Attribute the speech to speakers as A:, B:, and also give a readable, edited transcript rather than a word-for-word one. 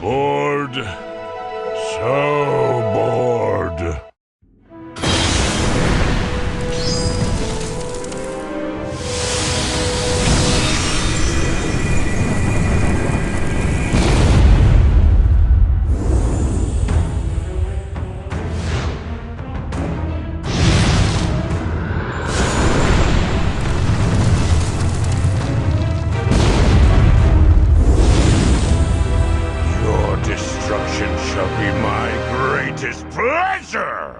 A: Bored. So bored. Your destruction shall be my greatest pleasure!